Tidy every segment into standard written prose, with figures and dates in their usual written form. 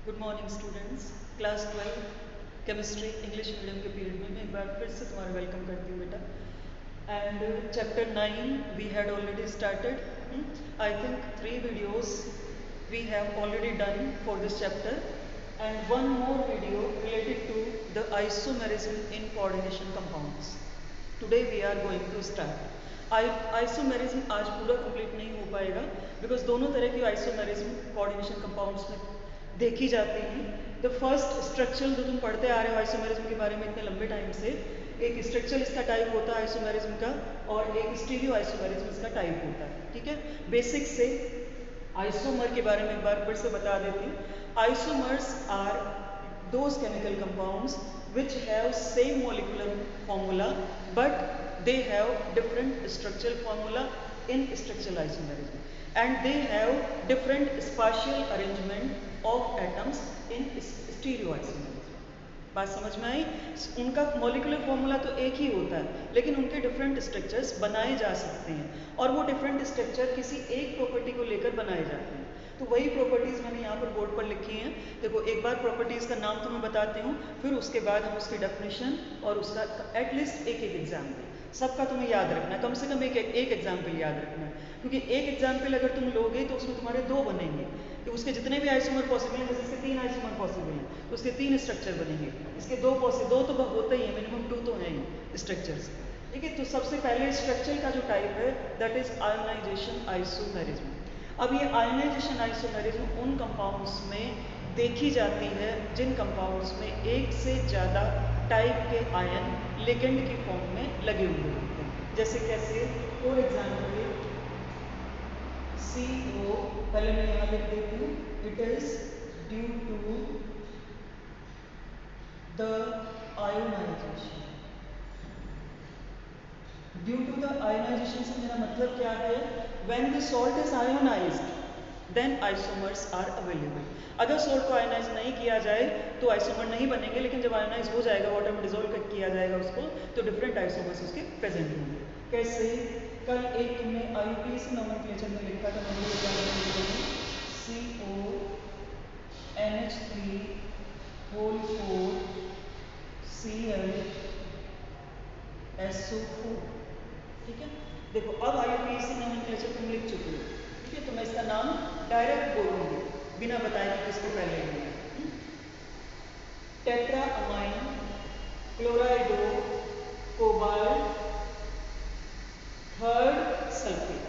Good morning students. Class 12 chemistry English medium के period में मैं एक बार फिर से तुम्हारा वेलकम करती हूँ बेटा। And chapter 9 we had already started. I think 3 videos we have already done for this chapter and one more video related to the isomerism in coordination compounds. Today we are going to start isomerism. आज पूरा complete नहीं हो पाएगा because दोनों तरह की isomerism coordination compounds में देखी जाती हैं। द फर्स्ट स्ट्रक्चर जो तुम पढ़ते आ रहे हो आइसोमेरिज्म के बारे में इतने लंबे टाइम से, एक स्ट्रक्चर इसका टाइप होता है आइसोमेरिज्म का और एक स्टीरियो आइसोमेरिज्म इसका टाइप होता है। ठीक है, बेसिक से आइसोमर के बारे में एक बार फिर से बता देती हूँ। Isomers are those chemical compounds which have same molecular formula but they have different structural formula in structural isomerism and they have different spatial arrangement of atoms in stereoisomerism। बात समझ में आई? उनका मॉलिकुलर फॉर्मूला तो एक ही होता है लेकिन उनके डिफरेंट स्ट्रक्चर्स बनाए जा सकते हैं और वो डिफरेंट स्ट्रक्चर किसी एक प्रॉपर्टी को लेकर बनाए जाते हैं। तो वही प्रॉपर्टीज़ मैंने यहाँ पर बोर्ड पर लिखी हैं। देखो, एक बार प्रॉपर्टीज़ का नाम तो मैं बताती हूँ, फिर उसके बाद हम उसकी डेफिनेशन और उसका एटलीस्ट एक एग्जाम्पल, सबका तुम्हें याद रखना है, कम से कम एक एग्जाम्पल याद रखना है, क्योंकि एक एग्जाम्पल अगर तुम लोगे तो उसमें तुम्हारे 2 बनेंगे कि उसके जितने भी आइसोमर पॉसिबल हैं, जैसे इसके 3 आइसोमर पॉसिबल हैं तो उसके 3 स्ट्रक्चर बनेंगे, इसके 2 तो होते ही हैं, मिनिमम 2 तो हैं ही स्ट्रक्चर्स। ठीक है, तो सबसे पहले स्ट्रक्चर का जो टाइप है दैट इज आयोनाइजेशन आइसोमेरिज्म। अब ये आयोनाइजेशन आइसोमेरिज्म उन कंपाउंड्स में देखी जाती है जिन कंपाउंड्स में एक से ज़्यादा टाइप के आयन लिगेंड की फॉर्म में लगे हुए होते हैं। जैसे कैसे? फॉर एग्जाम्पल CO, पहले मैं यहाँ लिख देती हूँ, it is due to the ionization. Due to the ionization से मेरा मतलब क्या है? When the salt is ionized then isomers are available. अगर सॉल्ट को आयोनाइज नहीं किया जाए तो आइसोमर नहीं बनेंगे, लेकिन जब आयोनाइज हो जाएगा, वाटर में डिजोल्व किया जाएगा उसको, तो डिफरेंट आइसोमर्स उसके प्रेजेंट होंगे। कैसे? कल एक तुमने IUPAC नोमेनक्लेचर में लिखा था, मैं CONH3 होल 4 Cl SO4। ठीक है, देखो अब IUPAC नोमेनक्लेचर तुम लिख चुके हो। ठीक है, तो मैं इसका नाम डायरेक्ट बोलूंगी बिना बताए कि किसको पहले लिखना। Tetra amine chlorido cobalt third sulphate.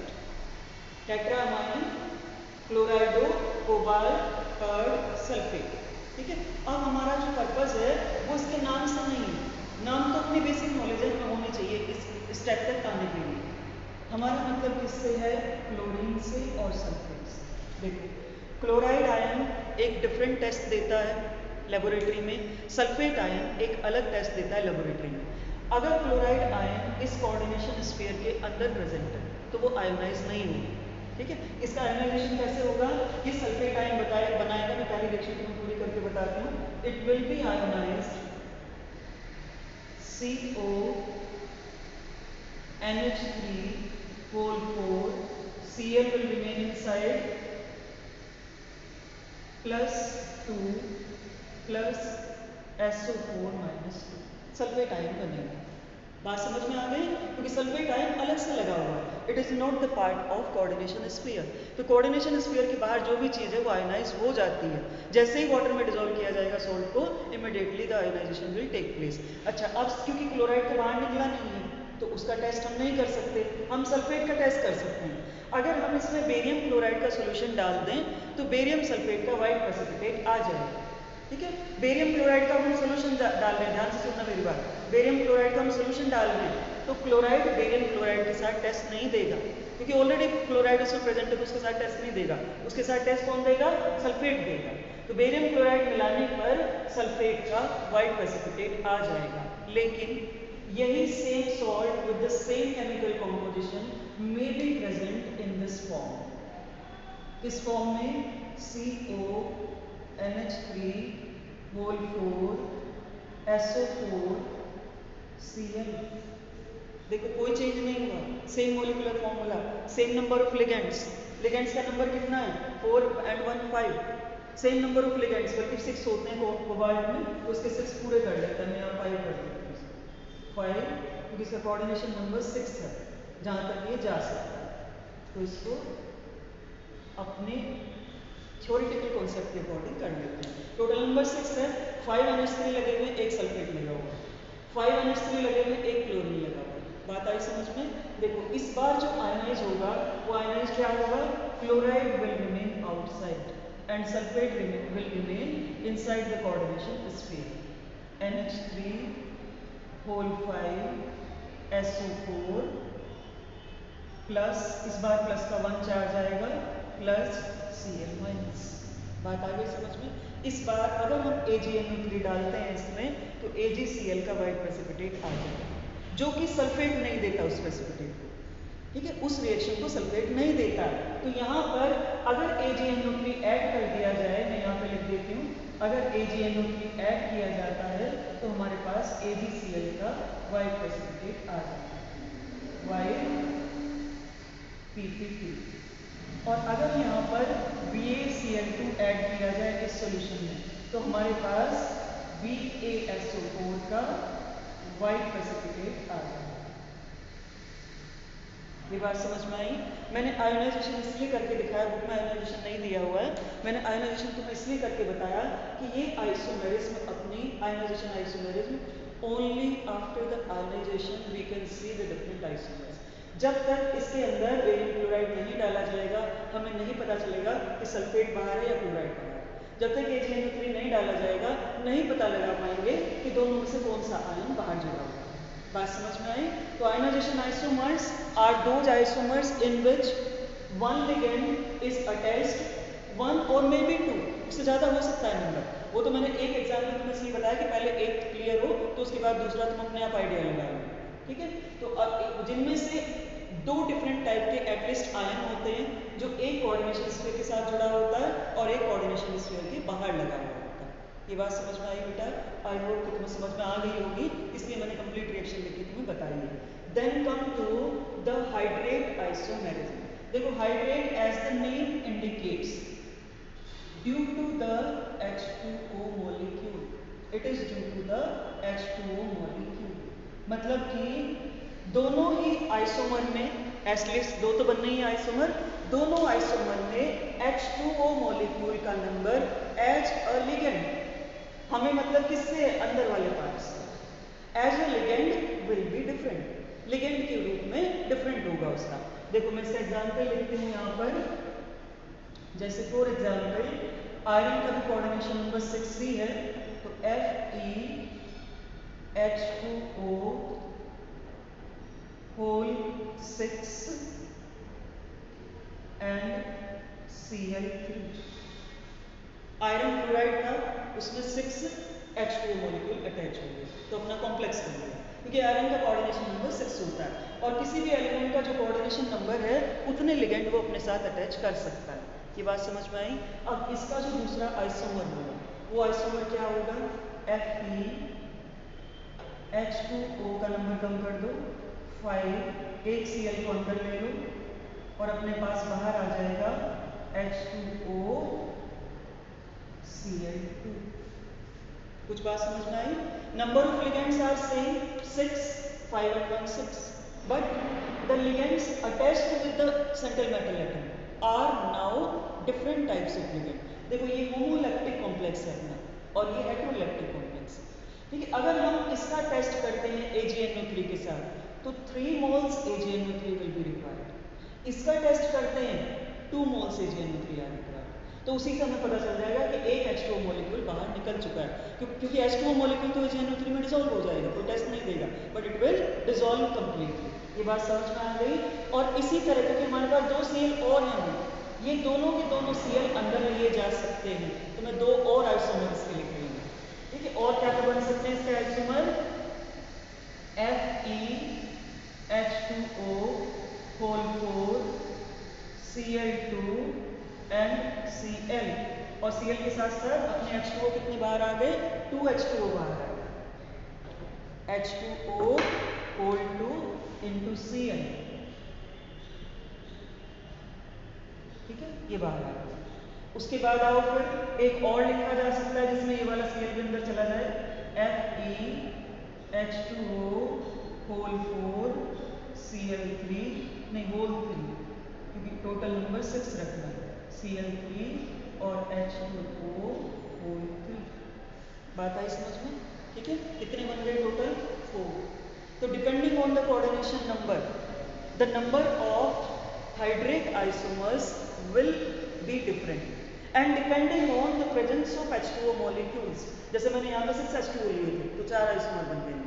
Tetra amine chlorido cobalt third sulphate. ठीक है, अब हमारा जो पर्पस है वो इसके नाम से नहीं है, नाम तो अपनी बेसिक नॉलेज में होनी चाहिए इस स्टेप तक आने के लिए। हमारा मतलब किससे है? क्लोरीन से और सल्फेट से। देखो, क्लोराइड आयन एक डिफरेंट टेस्ट देता है लेबोरेटरी में, सल्फेट आयन एक अलग टेस्ट देता है लेबोरेटरी में। अगर क्लोराइड आयन इस कोऑर्डिनेशन स्फीयर के अंदर प्रेजेंट है तो वो आयोनाइज नहीं होगी। ठीक है, इसका आयोनाइजेशन कैसे होगा? ये सल्फेट आयन बनाएगा। मैं पहली रिएक्शन को पूरी करके बताती हूँ। It will be ionised CO NH3 whole 4 Cl will remain inside plus 2 plus SO4 minus 2 sulphate ion बनेगा। बात समझ में आ गई? क्योंकि सल्फेट आयन अलग से लगा हुआ है, it is not the part of coordination sphere. तो कोऑर्डिनेशन स्फीयर के बाहर जो भी चीज़ है वो आयोनाइज हो जाती है। जैसे ही वाटर में डिजोल्व किया जाएगा सॉल्ट को, immediately the ionization will take place. अच्छा, अब क्योंकि क्लोराइड तो बाहर निकला नहीं है तो उसका टेस्ट हम नहीं कर सकते, हम सल्फेट का टेस्ट कर सकते हैं। अगर हम इसमें बेरियम क्लोराइड का सोल्यूशन डाल दें तो बेरियम सल्फेट का व्हाइट प्रेसिपिटेट आ जाएगा। ठीक है, बेरियम क्लोराइड का हम सोल्यूशन डाल रहे हैं, ध्यान से सुनना मेरी बात। बेरियम क्लोराइड का हम सोल्यूशन डाल रहे हैं तो क्लोराइड बेरियम क्लोराइड के साथ टेस्ट नहीं देगा, क्योंकि ऑलरेडी क्लोराइड उसमें प्रेजेंट है तो उसके साथ टेस्ट नहीं देगा। उसके साथ टेस्ट कौन देगा? सल्फेट देगा। तो बेरियम क्लोराइड मिलाने पर सल्फेट का व्हाइट प्रेसिपिटेट आ जाएगा। लेकिन यही same salt with the same chemical composition may be present in this form. इस फॉर्म में CONH3 होल 4 SO4 Cl। देखो, कोई चेंज नहीं हुआ, same molecular formula, same number of ligands. Ligands का नंबर कितना है? 4 and 1 5। Same number of ligands, बल्कि 6 होते हैं कोबाल्ट में, तो उसके 6 पूरे कर लेते हैं, मैं यहाँ 5 कर देता हूँ 5, क्योंकि इसका कोऑर्डिनेशन नंबर 6 है जहाँ तक ये जा सकता है। तो इसको अपने थ्योरेटिकल कॉन्सेप्ट के अकॉर्डिंग कर लेते हैं। टोटल नंबर 6 है, 5 NH3 लगे हुए, एक सल्फेट लगा हुआ है, 5 NH3 लगे हुए, एक क्लोरीन लगा हुआ है। बात आई समझ में? देखो इस बार जो आयनाइज होगा वो आयनाइज क्या होगा, chloride will remain outside and sulphate will remain inside the coordination sphere. NH3 whole 5 SO4 plus, इस बार प्लस का 1 चार्ज आएगा, प्लस Cl माइनस। बात आ गई समझ में? इस बार अगर हम AgNO3 डालते हैं इसमें तो AgCl का वाइट प्रेसिपिटेट आ जाएगा, जो कि सल्फेट नहीं देता उस प्रेसिपिटेट को, ठीक है, उस रिएक्शन को सल्फेट नहीं देता। तो यहाँ पर अगर AgNO3 ऐड कर दिया जाए, मैं यहाँ पे लिख देती हूँ, अगर AgNO3 ऐड किया जाता है तो हमारे पास AgCl का वाइट प्रेसिपिटेट आ जाता है, वाइट PPP। और अगर यहाँ पर BaCl2 ऐड किया जाए इस सॉल्यूशन में तो हमारे पास BaSO4 का वाइट प्रेसिपिटेट आ जाएगा। ये बात समझ में आई? मैंने आयोनाइजेशन इसलिए करके दिखाया, बुक में आयोनाइजेशन नहीं दिया हुआ है, मैंने आयोनाइजेशन को इसलिए करके बताया कि ये आइसोमेरिज्म, अपनी ionization isomerism only after the ionization we can see the different isomers. जब तक इसके अंदर बेरियम क्लोराइड नहीं डाला जाएगा हमें नहीं पता चलेगा कि सल्फेट बाहर है या क्लोराइड बाहर है। जब तक AgNO3 नहीं डाला जाएगा नहीं पता लगा पाएंगे कि दोनों में से कौन सा आयन बाहर जुड़ा हुआ है। बात समझ में आई? तो ionization isomers are those isomers in which one ligand is attached, one और मे बी टू, इससे ज़्यादा हो सकता है नंबर, वो तो मैंने एक एग्जाम्पल तुम्हें इसलिए बताया कि पहले एक क्लियर हो तो उसके बाद दूसरा तुम अपने आप आइडिया लगा लो, ठीक है। तो जिनमें से 2 डिफरेंट टाइप के एटलिस्ट आयन होते हैं जो एक कोऑर्डिनेशन स्फीयर के साथ जुड़ा होता है और एक कोऑर्डिनेशन स्फीयर के बाहर लगा हुआ होता है। ये बात समझ में आई बेटा? आई होप कि तुम्हें समझ में आ गई होगी, इसलिए मैंने कंप्लीट रिएक्शन लिख के तुम्हें बताई है। Then come to the hydrate isomerism. देखो hydrate as the name indicates due to the H2O molecule, it is due to the H2O molecule, मतलब कि दोनों ही आइसोमर में, एटलीस्ट 2 तो बनने ही आइसोमर, दोनों आइसोमर में H2O मॉलिक्यूल का नंबर एज अ लिगेंड, हमें मतलब किससे, अंदर वाले पार्ट से, as a ligand will be different, ligand के रूप में डिफरेंट होगा उसका। देखो मैं इसका एग्जाम्पल लिखती हूँ यहाँ पर, जैसे फॉर एग्जाम्पल आयरन का भी कोऑर्डिनेशन नंबर 6 ही है, तो FeH2O whole 6 and Cl3। Iron chloride का उसमें 6 H2O मॉलिक्यूल अटैच हो गए तो अपना कॉम्प्लेक्स बन गया, क्योंकि आयरन का कोऑर्डिनेशन नंबर 6 होता है और किसी भी एलिमेंट का जो कोऑर्डिनेशन नंबर है उतने लिगेंड वो अपने साथ अटैच कर सकता है। ये बात समझ में आई? अब इसका जो दूसरा आइसोमर होगा वो आइसोमर क्या होगा, FeH2O का नंबर कम कर दो 5, एक Cl को अंदर ले लो और अपने पास बाहर आ जाएगा H2O Cl2। कुछ बात समझ में आई? Number of ligands are same 6, 5 and 1 6, but the ligands attached with the central metal atom are now different types of ligand। देखो ये होमोलैक्टिक कॉम्प्लेक्स है अपना और ये हेटेरोलैक्टिक कॉम्प्लेक्स, ठीक है। अगर हम इसका टेस्ट करते हैं AgNO3 के साथ तो 3 moles AgNO3 will be required, इसका टेस्ट करते हैं 2 moles AgNO3 are required, तो उसी से हमें पता चल जाएगा कि एक H2O मॉलिक्यूल बाहर निकल चुका है, क्योंकि H2O मॉलिक्यूल तो AgNO3 में डिसॉल्व हो जाएगा, कोई टेस्ट नहीं देगा, but it will dissolve completely. ये बात समझ में आ गई? और इसी तरह क्योंकि हमारे पास 2 Cl और हैं, ये दोनों के दोनों Cl अंदर लिए जा सकते हैं, तो मैं 2 और आइसोमर इसके लिख रही हूँ, ठीक है। और क्या बन सकते हैं इसके isomer, FeH2O whole 4 Cl2 and Cl, और Cl के साथ साथ अपने H2O कितने बाहर आ गए, 2 H2O बाहर आ गए, H2O होल 2 इंटू Cl, ठीक है, ये बाहर आ गया। उसके बाद आओ फिर एक और लिखा जा सकता है जिसमें ये वाला Cl भी अंदर चला जाए, FeH2O होल 4 Cl3 नहीं होल 3 क्योंकि टोटल नंबर 6 रखना है, Cl3 और H2O होल 3। बात आई समझ में? ठीक है, कितने बन गए टोटल? 4। तो depending on the coordination number, the number of hydric isomers will be different and depending on the presence of H2O molecules. जैसे मैंने यहाँ पे 6 H2O लिए थे तो 4 आइसोमर बन गए,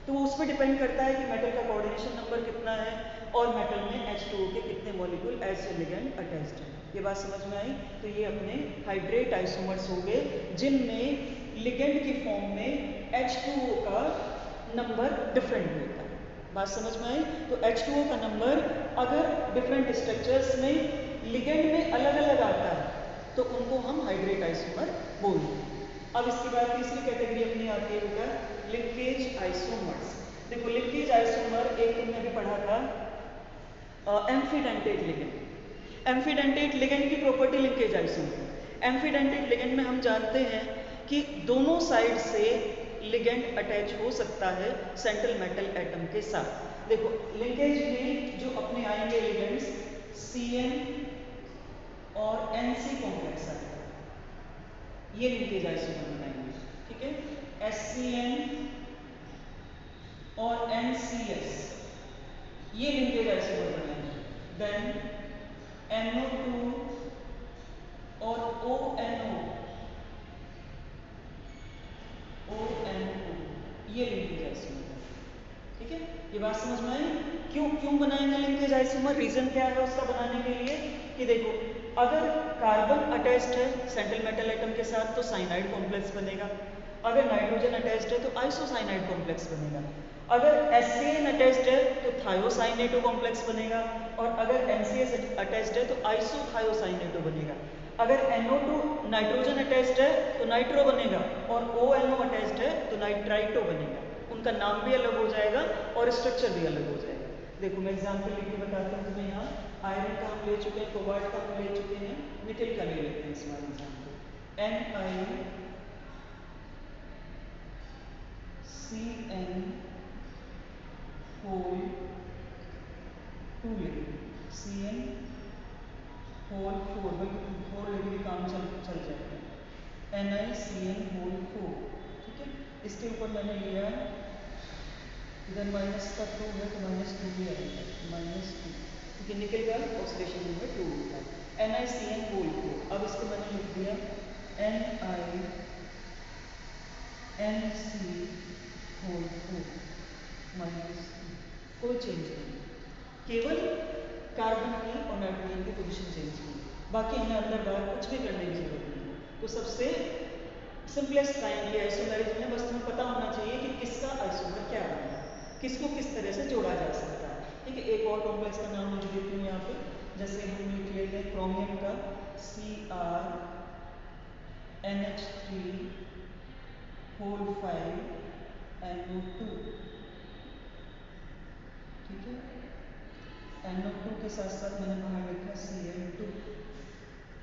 तो वो उस पर डिपेंड करता है कि मेटल का कोऑर्डिनेशन नंबर कितना है और मेटल में H2O के कितने molecule as a ligand attached है। ये बात समझ में आई? तो ये अपने हाइड्रेट आइसोमर्स हो गए जिनमें लिगेंड की फॉर्म में H2O का नंबर डिफरेंट होता है। बात समझ में आई? तो H2O का नंबर अगर डिफरेंट स्ट्रक्चर्स में लिगेंड में अलग अलग आता है तो उनको हम हाइड्रेट आइसोमर बोलते हैं। अब इसके बाद तीसरी कैटेगरी अपनी आती है बेटा लिंकेज आइसोमर्स। देखो लिंकेज आइसोमर एक तुमने अभी पढ़ा था एम्फीडेंटेट लिगेंड। एम्फीडेंटेट लिगेंड की प्रॉपर्टी लिंकेज आइसोमर। एम्फीडेंटेट लिगेंड में हम जानते हैं कि दोनों साइड से लिगेंड अटैच हो सकता है सेंट्रल मेटल एटम के साथ। देखो लिंकेज में जो अपने आएंगे लिगेंड्स Cn और Nc कॉम्प्लेक्स आएगा, ये लिंकेज आइसोमर बनाएंगे। ठीक है, HCN और NCS ये लिंकेज आइसोमर बनाएंगे। देन NO2 और ONO ये लिंकेज आइसोमर। ठीक है, ये बात समझ में आई? क्यों बनाएंगे लिंकेज आइसोमर? रीजन क्या है उसका बनाने के लिए कि देखो अगर कार्बन अटैच्ड है सेंट्रल मेटल एटम के साथ तो साइनाइड कॉम्प्लेक्स बनेगा, अगर नाइट्रोजन अटैच्ड है तो आइसोसाइनाइड कॉम्प्लेक्स बनेगा, अगर HCN अटैच्ड है तो थायोसाइनेटो कॉम्प्लेक्स बनेगा, और अगर NCS अटैच्ड है तो आइसोथायोसाइनेटो बनेगा। अगर NO2 नाइट्रोजन अटैच्ड है तो नाइट्रो बनेगा, और ONO अटैच्ड है तो नाइट्राइटो बनेगा। उनका नाम भी अलग हो जाएगा और स्ट्रक्चर भी अलग हो जाएगा। देखो मैं एग्जांपल लिख के बताता हूँ तुम्हें। यहाँ आयरन का हम ले चुके हैं, कोबाल्ट का हम ले चुके हैं, निकल का ले लेते हैं इस बार एग्जाम्पल। NiCN होल 2 लेंगे, Cn होल 4 बल्कि 4 लेके भी काम चल जाएगा। NiCN whole 4। ठीक है, इसके ऊपर मैंने लिया इधर माइनस का 2 है तो -2 भी आएगा, -2 क्योंकि निकल का ऑक्सीडेशन नंबर 2 होता है। NiCN whole 4। अब इसको मैंने लिख दिया NiNC होल 4 -2। कोई चेंज नहीं, केवल कार्बन की और नाइट्रोजन की पोजीशन चेंज की, बाकी हमें अंदर बाहर कुछ भी करने की जरूरत नहीं है। तो सबसे सिंपलेस्ट काइंड ये आइसोमेरिज्म है, बस तुम्हें पता होना चाहिए कि किसका आइसोमर क्या है, किसको किस तरह से जोड़ा जा सकता है। ठीक है, एक और कॉम्प्लेक्स का नाम लिख देती हूँ यहाँ पे, जैसे हम लिख लेते हैं क्रोमियम का CrNH3 होल 5 NO2। ठीक है, NO2 के साथ साथ मैंने बाहर लिखा Cl2।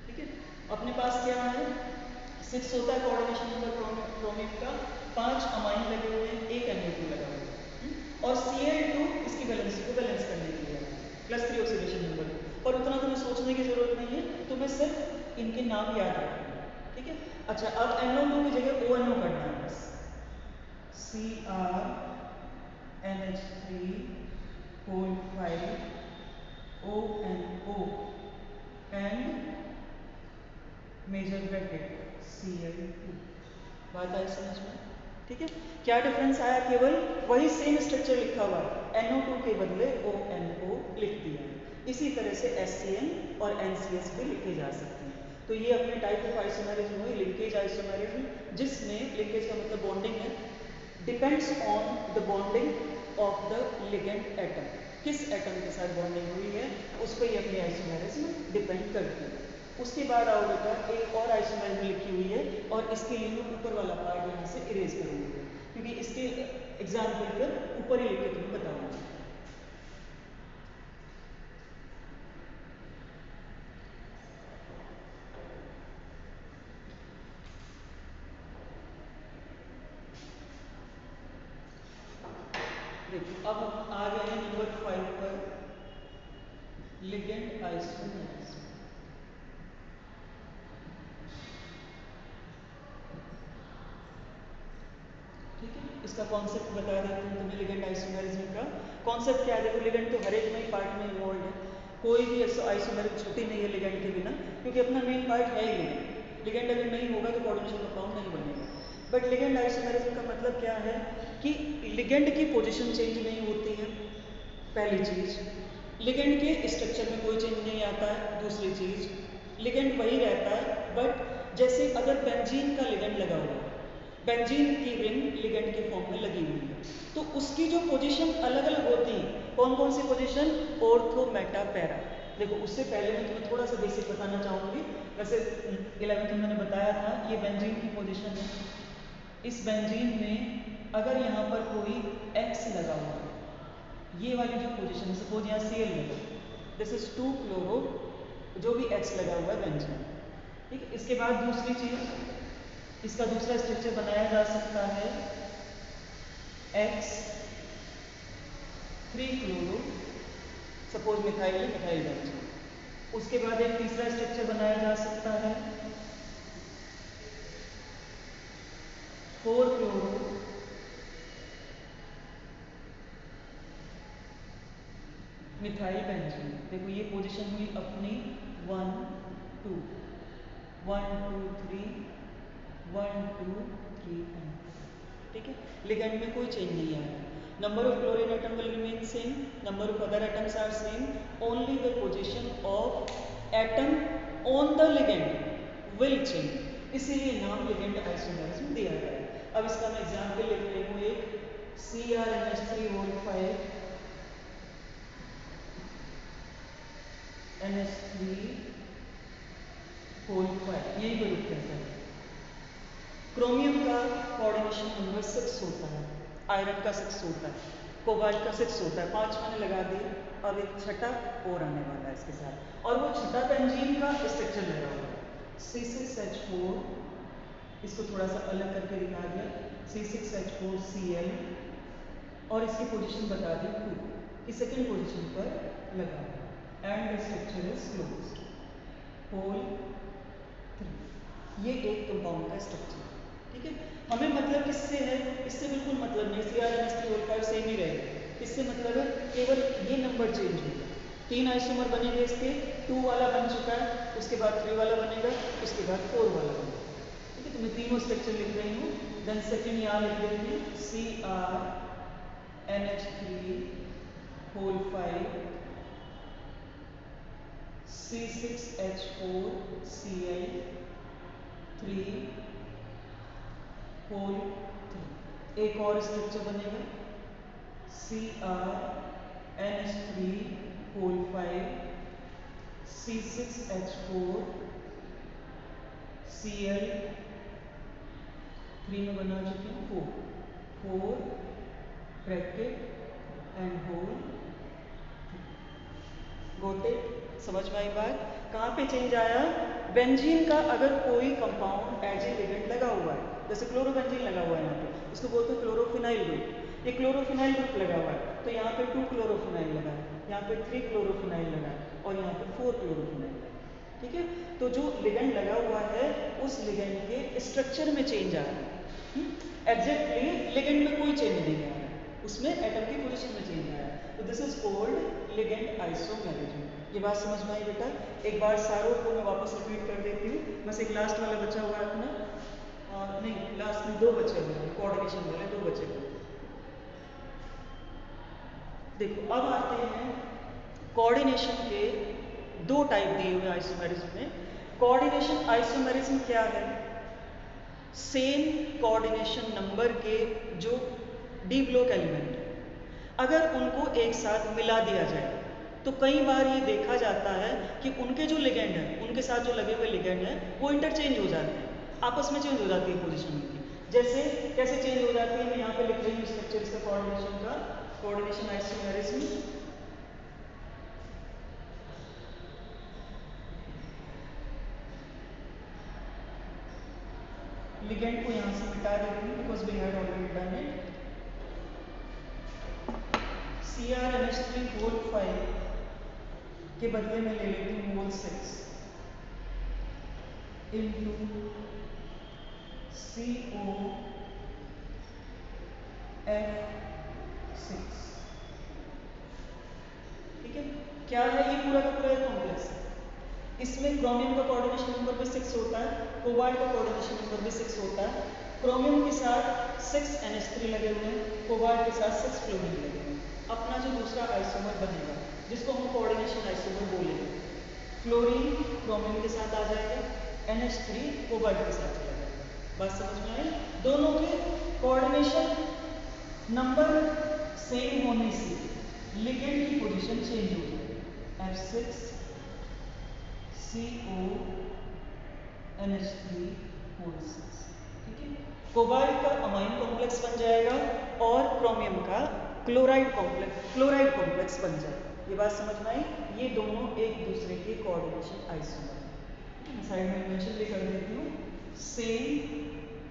ठीक है, अपने पास क्या है 6 होता है कोऑर्डिनेशन नंबर क्रोमियम का, 5 अमाइन लगे हुए हैं, एक NO2 लगा हुआ है, और Cl2 इसकी वैलेंसी को बैलेंस करने के लिए +3 ऑक्सीडेशन नंबर। पर उतना तुम्हें सोचने की जरूरत नहीं है, तुम्हें सिर्फ इनके नाम याद रखना है। ठीक है, अच्छा अब NO2 की जगह ONO करना है बस, CrNH3 whole 5 ONO and major bracket Cl2। बात आई समझ में? ठीक है, क्या डिफरेंस आया? केवल वही सेम स्ट्रक्चर लिखा हुआ है, NO2 के बदले ONO लिख दिया है। इसी तरह से HCN और NCS भी लिखे जा सकते हैं। तो ये अपने टाइप ऑफ आइसोमेरिज्म हुई लिंकेज आइसोमेरिज्म, जिसमें लिंकेज का मतलब बॉन्डिंग है, depends on the bonding of the ligand atom. किस एटम के साथ बॉन्डिंग हुई है उस पर ये अपनी आइसोमेरिज्म डिपेंड करती है। उसके बाद आओ बेटा एक और आइसोमेरिज्म लिखी हुई है, और इसके लिए मैं ऊपर वाला पार्ट यहाँ से इरेज करूँगी क्योंकि इसके एग्जाम्पल पर ऊपर ही लिख के तुम्हें बताऊँगी। देखो अब हम आ गए हैं नंबर 5 पर, लिगेंड आइसोमेरिज्म। ठीक है, इसका कॉन्सेप्ट बता देते हैं तुम्हें। लिगेंड आइसोमेरिज्म का कॉन्सेप्ट क्या है? देखो लिगेंड तो हर एक में पार्ट में इन्वॉल्व है, कोई भी आइसोमेरिज्म छुट्टी नहीं है लिगेंड के बिना, क्योंकि अपना मेन पार्ट है ही लिगेंड। लिगेंड अगर नहीं होगा तो कोऑर्डिनेशन कंपाउंड नहीं बनेगा। बट लिगेंड आइसोमेरिज्म का मतलब क्या है कि लिगेंड की पोजीशन चेंज नहीं होती है, पहली चीज। लिगेंड के स्ट्रक्चर में कोई चेंज नहीं आता है, दूसरी चीज। लिगेंड वही रहता है, बट जैसे अगर बेंजीन का लिगेंड लगा हुआ है, बेंजीन की रिंग लिगेंड के फॉर्म में लगी हुई है, तो उसकी जो पोजीशन अलग अलग होती है। कौन कौन सी पोजीशन? Ortho, Meta, para. देखो उससे पहले मैं तुम्हें थोड़ा सा बेसिक बताना चाहूंगी। वैसे 11th में मैंने बताया था, ये बेंजीन की पोजीशन है। इस बेंजीन में अगर यहाँ पर कोई एक्स लगा हुआ है, ये वाली जो पोजीशन, सपोज यहाँ Cl लगा, दिस इज 2 क्लोरो, जो भी एक्स लगा हुआ है बेंजीन। ठीक है, इसके बाद दूसरी चीज, इसका दूसरा स्ट्रक्चर बनाया जा सकता है एक्स 3 क्लोरो, सपोज मिथाइल है, मिथाइल बेंजीन। उसके बाद एक तीसरा स्ट्रक्चर बनाया जा सकता है 4 क्लोरो मिथाइल बेंजीन। देखो ये पोजीशन हुई अपनी 1 2 1 2 3 1 2 3 ठीक है, लिगेंड में कोई चेंज नहीं आया। Number of chlorine atom will remain same, number of other atoms are same, only the position of atom on the ligand will change, इसीलिए नाम लिगेंड आइसोमेरिज्म दिया गया है। अब इसका मैं एग्जांपल लिख रही हूँ, एक CrNH3O5 NH3O5, यही को लिखते हैं। क्रोमियम का कोऑर्डिनेशन नंबर 6 होता है, आयरन का 6 होता है, कोबाल्ट का 6 होता है। 5 मैंने लगा दिए, अब एक छठा और आने वाला है इसके साथ, और वो छठा बेंजीन का स्ट्रक्चर लगा हुआ है C6H4, इसको थोड़ा सा अलग करके दिखा दिया, C6H4Cl, और इसकी पोजीशन बता दी 2, इस सेकेंड पोजीशन पर लगा हुआ, and the structure is closed, whole 3। ये एक कंपाउंड का स्ट्रक्चर। ठीक है, हमें मतलब किससे है? इससे बिल्कुल मतलब नहीं, CrNH3O5 सेम ही रहेगा। इससे मतलब है केवल ये नंबर चेंज होगा। 3 आइसोमर बनेंगे इसके, 2 वाला बन चुका है, उसके बाद 3 वाला बनेगा, उसके बाद 4 वाला बनेगा। ठीक है, तो मैं तीनों स्ट्रक्चर लिख रही हूँ, देन सेकेंड यहाँ लिख देती हूँ CrNH3O5 C6H4Cl3 होल 3। एक और स्ट्रक्चर बनेगा CrNH3O5 C6H4Cl3 में बना चुके हैं 4 bracket and whole. Got it? समझ में आई बात? कहाँ पे चेंज आया? बेंजीन का अगर कोई कंपाउंड एज ए लिगेंड लगा हुआ है, जैसे क्लोरोबेंजीन लगा हुआ है यहाँ पे, इसको बोलते हैं क्लोरोफिनाइल ग्रुप, ये क्लोरोफिनाइल ग्रुप लगा हुआ है, तो यहाँ पे 2 क्लोरोफिनाइल लगा है, यहाँ पे 3 क्लोरोफिनाइल लगा है, और यहाँ पे 4 क्लोरोफिनाइल लगा है। ठीक है, तो जो लिगेंड लगा हुआ है उस लिगेंड के स्ट्रक्चर में चेंज आ रहा है। एग्जैक्टली लिगेंड में कोई चेंज नहीं आ रहा है, उसमें एटम की पोजीशन में चेंज आया है, तो this is called ligand isomerism. ये बात समझ में आई बेटा? एक बार सारों को मैं वापस रिपीट कर देती हूँ, बस एक लास्ट वाला बचा हुआ है अपना, नहीं लास्ट में 2 बचे हुए हैं, कोऑर्डिनेशन वाले 2 बचे हुए हैं। देखो अब आते हैं कोऑर्डिनेशन के 2 टाइप दिए हुए आइसोमेरिज्म में। कोऑर्डिनेशन आइसोमेरिज्म क्या है? सेम कोऑर्डिनेशन नंबर के जो डी ब्लॉक एलिमेंट, अगर उनको एक साथ मिला दिया जाए तो कई बार ये देखा जाता है कि उनके जो लिगेंड है, उनके साथ जो लगे हुए लिगेंड है, वो इंटरचेंज हो जाते हैं, आपस में चेंज हो जाती है पोजीशन उनकी। जैसे कैसे चेंज हो जाती है, मैं यहाँ पे लिख रही हूँ स्ट्रक्चर इसका कोऑर्डिनेशन का, कोऑर्डिनेशन आइसोमेरिज्म। लिगेंड को यहाँ से मिटा देती हूँ because we had already done it. CrNH3 whole 5 के बदले में ले लेती हूँ मोल 6 इंटू COF6। ठीक है, क्या है ये पूरा का पूरा कॉम्प्लेक्स। इसमें क्रोमियम का कोऑर्डिनेशन नंबर भी 6 होता है, कोबाल्ट का कोऑर्डिनेशन नंबर भी 6 होता है। क्रोमियम के साथ 6 NH3 लगे हुए हैं, कोबाल्ट के साथ 6 फ्लोरीन लगे हुए हैं। अपना जो दूसरा आइसोमर बनेगा जिसको हम कोऑर्डिनेशन आइसोमर बोलेंगे, फ्लोरीन क्रोमियम के साथ आ जाएगा, NH3 कोबाल्ट के साथ चला जाएगा। बात समझ में आई? दोनों के कोऑर्डिनेशन नंबर सेम होने से लिगेंड की पोजीशन चेंज हो जाएगी। F6 CONH3 ठीक है। कोबाल्ट का अमाइन कॉम्प्लेक्स बन जाएगा और क्रोमियम का क्लोराइड कॉम्प्लेक्स बन जाएगा। ये बात समझ में आई? ये दोनों एक दूसरे के कोऑर्डिनेशन आइसोमर हैं। मैं साइड में मेंशन भी कर देती हूँ, सेम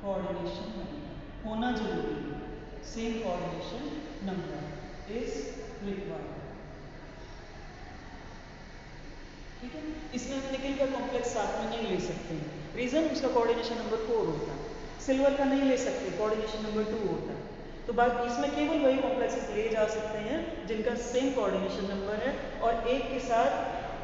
कोऑर्डिनेशन नंबर होना जरूरी है। Same coordination number is required. ठीक है, इसमें हम निकल का कॉम्प्लेक्स साथ में नहीं ले सकते हैं। रीजन, उसका कोऑर्डिनेशन नंबर 4 होता है। सिल्वर का नहीं ले सकते, कोऑर्डिनेशन नंबर 2 होता है। तो बात इसमें केवल वही कॉम्प्लेक्सेस लिए जा सकते हैं जिनका सेम कोऑर्डिनेशन नंबर है और एक के साथ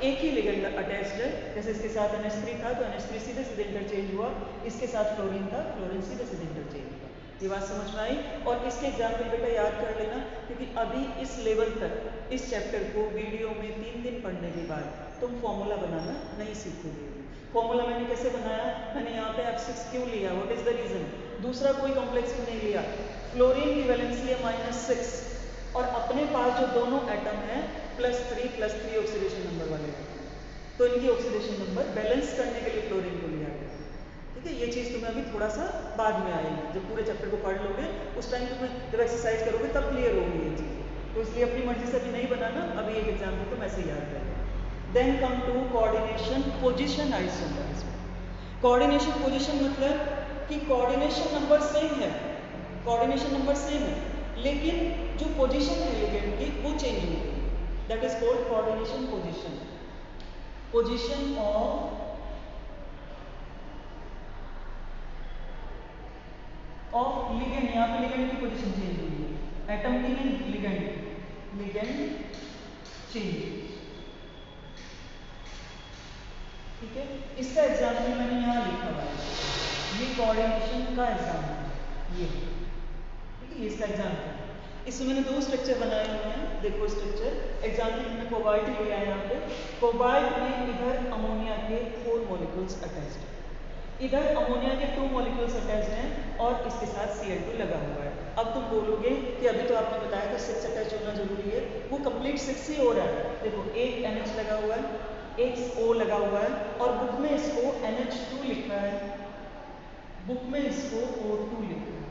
एक ही लिगेंड अटैच्ड है। जैसे इसके साथ NH3 था तो NH3 सीधे सीधे इंटरचेंज हुआ, इसके साथ फ्लोरीन था, फ्लोरीन सीधे सीधे इंटरचेंज हुआ। ये बात समझ में आई? और इसके एग्जाम्पल बेटा याद कर लेना, क्योंकि अभी इस लेवल तक इस चैप्टर को वीडियो में 3 दिन पढ़ने के बाद तुम फॉर्मूला बनाना नहीं सीखोगे। फॉर्मूला मैंने कैसे बनाया, मैंने यहाँ पे F6 क्यों लिया, व्हाट इज द रीजन, दूसरा कोई कॉम्प्लेक्स भी नहीं लिया, फ्लोरीन की वैलेंसी है -6 और अपने पास जो दोनों एटम है +3 ऑक्सीडेशन नंबर वाले हैं, तो इनकी ऑक्सीडेशन नंबर बैलेंस करने के लिए फ्लोरीन को लिया गया। ठीक है, ये चीज़ तुम्हें अभी थोड़ा सा बाद में आएगी, जब पूरे चैप्टर को पढ़ लोगे उस टाइम तुम्हें जब एक्सरसाइज करोगे तब क्लियर होगी ये चीज़। तो इसलिए अपनी मर्जी से अभी नहीं बनाना, अभी एक एग्जाम्पल तो ऐसे याद करें। Then come to coordination position isomers. Coordination position मतलब कि कोऑर्डिनेशन नंबर सेम है, लेकिन जो पोजीशन है लिगेंड की वो चेंज हो गई। That is called coordination position. Position of ligand, यहाँ पे लिगेंड की पोजीशन चेंज हुई है, एटम की नहीं, लिगेंड चेंज। ठीक है, इसका एग्जाम्पल मैंने यहाँ लिखा हुआ है, ये कोऑर्डिनेशन का एग्जाम्पल ये, ठीक है, ये इसका एग्जाम्पल। इसमें मैंने 2 स्ट्रक्चर बनाए हुए हैं, देखो स्ट्रक्चर एग्जाम्पल में कोबाल्ट लिया है। यहाँ पे कोबाल्ट में इधर अमोनिया के 4 मॉलिक्यूल्स अटैच्ड है, इधर अमोनिया के 2 मॉलिक्यूल्स अटैच्ड हैं और इसके साथ Cl2 लगा हुआ है। अब तुम बोलोगे कि अभी तो आपने बताया था 6 अटैच होना जरूरी है, वो कंप्लीट 6 ही हो रहा है। देखो एक NH लगा हुआ है, एक O लगा हुआ है और बुक में इसको NH2 लिखा है, बुक में इसको O2 लिखा है।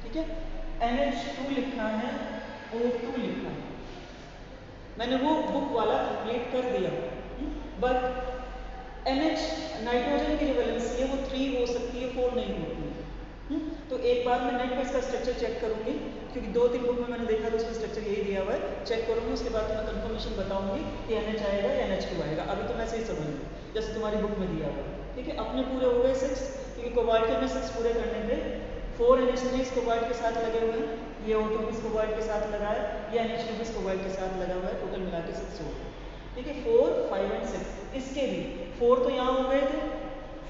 ठीक है, NH2 लिखा है, O2 लिखा है, मैंने वो बुक वाला कंप्लीट कर दिया। बट NH नाइट्रोजन की जो वैलेंसी है वो 3 हो सकती है, 4 नहीं होती है। तो एक बार मैं नेट पे इसका स्ट्रक्चर चेक करूंगी, क्योंकि 2-3 बुक में मैंने देखा तो उसमें स्ट्रक्चर यही दिया हुआ है, चेक करूंगी, उसके बाद मैं कंफर्मेशन बताऊंगी कि NH आएगा या NH2 आएगा। अभी तो मैं सही समझ लूँ जैसे तुम्हारी बुक में दिया हुआ है। ठीक है, अपने पूरे हो गए 6, क्योंकि कोबाल्ट के हमें 6 पूरे करने थे। 4 NH3 कोबाल्ट के साथ लगे हुए हैं, ये O2 भी कोबाल्ट के साथ लगा है, ये NH2 भी कोबाल्ट के साथ लगा हुआ है, टोटल मिला के 6 हो गए। ठीक है, 4, 5 और 6, इसके भी 4 तो यहाँ हो गए थे,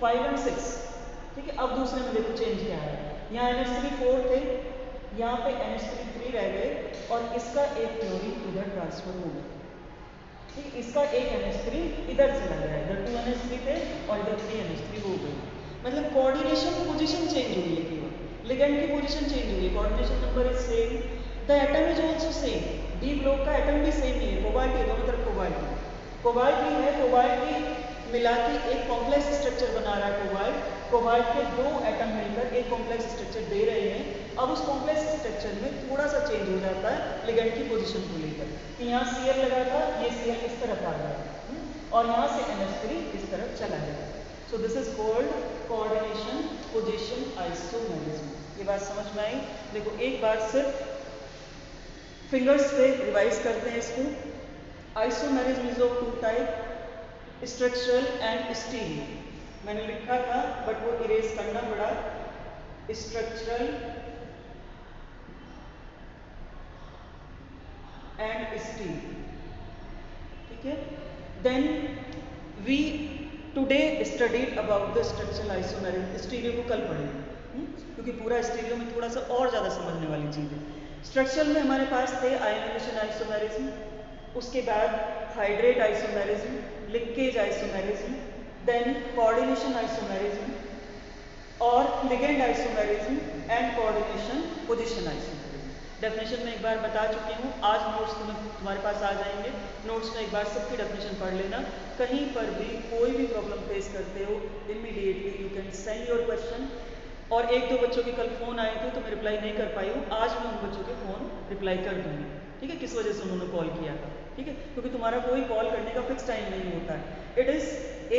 5 और 6। ठीक है, अब दूसरे में देखो चेंज क्या है, यहाँ NH3 4 थे, यहाँ पे NH3 3 रह गए और इसका एक क्लोरीन इधर ट्रांसफर हो गया। ठीक, इसका एक NH3 इधर चला गया, इधर 2 NH3 थे और इधर 3 NH3 हो गए। मतलब कोऑर्डिनेशन पोजीशन चेंज हुई है, केवल लिगेंड की पोजीशन चेंज हुई है, coordination number is same, the atom is also same. D block का एटम भी सेम ही है, कोबाल्ट है, दोनों तरफ कोबाल्ट है, कोबाल्ट ही है, कोबाल्ट ही मिला के एक कॉम्प्लेक्स स्ट्रक्चर बना रहा है कोबाल्ट के 2 एटम मिलकर एक कॉम्प्लेक्स स्ट्रक्चर दे रहे हैं। अब उस कॉम्प्लेक्स स्ट्रक्चर में थोड़ा सा चेंज हो जाता है लिगेंड की पोजीशन को लेकर, कि यहाँ Cl लगा था, ये Cl इस तरफ आ गया और यहाँ से NH3 इस तरफ चला गया। So this is called coordination position isomerism. ये बात समझ में आई? देखो एक बात सिर्फ फिंगर्स पे रिवाइज करते हैं इसको। Isomerism is of two type, structural and stereo. मैंने लिखा था बट वो इरेज करना पड़ा, स्ट्रक्चरल एंड स्टीरियो, ठीक है। Then we today studied about the structural isomerism. Stereo को कल पढ़ेंगे, क्योंकि पूरा स्टीरियो में थोड़ा सा और ज़्यादा समझने वाली चीज़ है। स्ट्रक्चरल में हमारे पास थे आयोनाइजेशन आइसोमेरिज्म, उसके बाद hydrate isomerism, linkage isomerism, then coordination isomerism और ligand isomerism and coordination position isomerism. Definition में एक बार बता चुकी हूँ, आज नोट्स तुम्हारे पास आ जाएंगे, नोट्स में एक बार सबकी डेफिनेशन पढ़ लेना। कहीं पर भी कोई भी प्रॉब्लम फेस करते हो immediately you can send your question. और एक दो बच्चों के कल फ़ोन आए थे तो मैं रिप्लाई नहीं कर पाई हूँ, आज मैं उन बच्चों के फ़ोन रिप्लाई कर दूँगी, ठीक है, किस वजह से उन्होंने कॉल किया था, ठीक है, क्योंकि तुम्हारा कोई कॉल करने का फिक्स टाइम नहीं होता है। इट इज़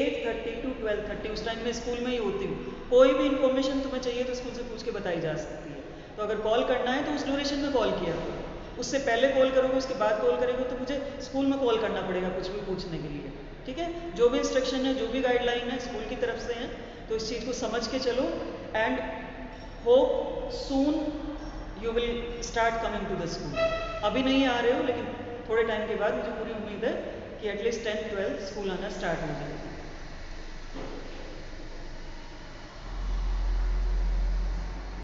8:30 to 12:30, उस टाइम मैं स्कूल में ही होती हूँ। कोई भी इन्फॉर्मेशन तुम्हें चाहिए तो स्कूल से पूछ के बताई जा सकती है। तो अगर कॉल करना है तो उस ड्यूरेशन में कॉल किया करो, उससे पहले कॉल करोगे उसके बाद कॉल करेंगे तो मुझे स्कूल में कॉल करना पड़ेगा कुछ भी पूछने के लिए, ठीक है। जो भी इंस्ट्रक्शन है, जो भी गाइडलाइन है स्कूल की तरफ से है, तो इस चीज़ को समझ के चलो and hope soon you will start coming to the school. अभी नहीं आ रहे हो लेकिन थोड़े टाइम के बाद मुझे पूरी उम्मीद है कि एटलीस्ट 10th 12th स्कूल आना स्टार्ट हो जाएगा।